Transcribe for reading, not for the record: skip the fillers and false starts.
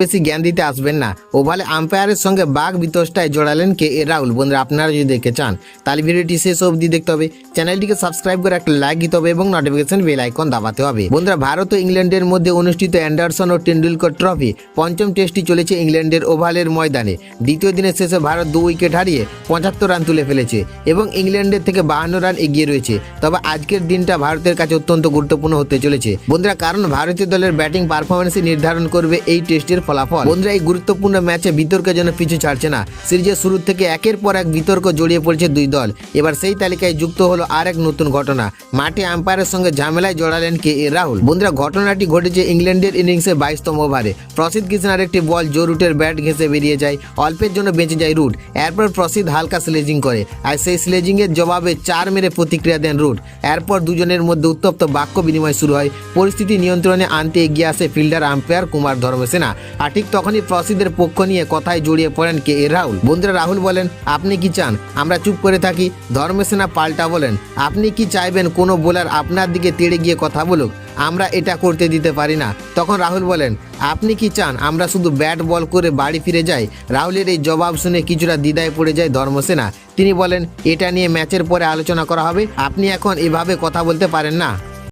বেশি জ্ঞান দিতে আসবেন না। ওভালে আম্পায়ারের সঙ্গে বাঘ বিতষ্টায় জড়ালেন KL রাহুল। বন্ধুরা আপনারা যদি দেখতে চান তাহলে ভিডিওটি শেষ অবধি দেখতে হবে, চ্যানেলটিকে সাবস্ক্রাইব করে একটা লাইক দিতে হবে এবং নোটিফিকেশন বেল আইকন দাবাতে হবে। বন্ধুরা ভারত ও ইংল্যান্ডের মধ্যে অনুষ্ঠিত অ্যান্ডারসন ও টেন্ডুলকর ট্রফি পঞ্চম টেস্টটি চলেছে ইংল্যান্ডের ওভালের ময়দানে। দ্বিতীয় দিনের শেষে ভারত 2 উইকেট হারিয়ে 75 রান তুলে ফেলেছে এবং ইংল্যান্ডের থেকে 52 রান এগিয়ে রয়েছে। তবে আজকের দিনটা ভারতের কাছে অত্যন্ত গুরুত্বপূর্ণ হতে চলেছে বন্ধুরা, কারণ ভারতীয় দলের ব্যাটিং পারফরমেন্সই নির্ধারণ করবে এই টেস্টের ফলাফল। বন্ধুরা এই গুরুত্বপূর্ণ ম্যাচে বিতর্কের জন্য পিছু ছাড়ছে না। সিরিজের শুরু থেকে একের পর এক বিতর্ক জড়িয়ে পড়েছে দুই দল। এবার সেই তালিকায় যুক্ত হলো আর এক নতুন ঘটনা, মাঠে আম্পায়ারের সঙ্গে ঝামেলায় জড়ালেন KL রাহুল। বন্ধুরা ঘটনাটি ঘটেছে ইংল্যান্ডের ইনিংসে 22তম ওভারে। প্রসিদ্ধ কৃষ্ণার একটি বল জো রুটের ব্যাট ঘেঁষে বেরিয়ে যায়, অল্পের জন্য বেঁচে যায় রুট। এরপর প্রসিদ্ধ হালকা স্লেজিং করে আর সেই স্লেজিং এর জবাবে 4 মেরে প্রতিক্রিয়া দেন রুট। এরপর দুজনের মধ্যে উত্তপ্ত বাক্য বিনিময় শুরু হয়। পরিস্থিতি নিয়ন্ত্রণে আনতে এগিয়ে আসে ফিল্ডার আম্পায়ার কুমার ধর্মসেনা। আর ঠিক তখনই প্রসিদ্ধের পক্ষ নিয়ে কথায় জড়িয়ে পড়েন KL রাহুল। বন্ধুরা রাহুল বলেন, আপনি কি চান আমরা চুপ করে থাকি? ধর্মসেনা পাল্টা বলেন, আপনি কি চাইবেন কোনো বোলার আপনার দিকে তেড়ে গিয়ে কথা বলুক? আমরা এটা করতে দিতে পারি না। তখন রাহুল বলেন, আপনি কি চান আমরা শুধু ব্যাট বল করে বাড়ি ফিরে যাই? রাহুলের এই জবাব শুনে কিছুটা দ্বিধায় পড়ে যায় ধর্মসেনা। তিনি বলেন, এটা নিয়ে ম্যাচের পরে আলোচনা করা হবে, আপনি এখন এভাবে কথা বলতে পারেন না।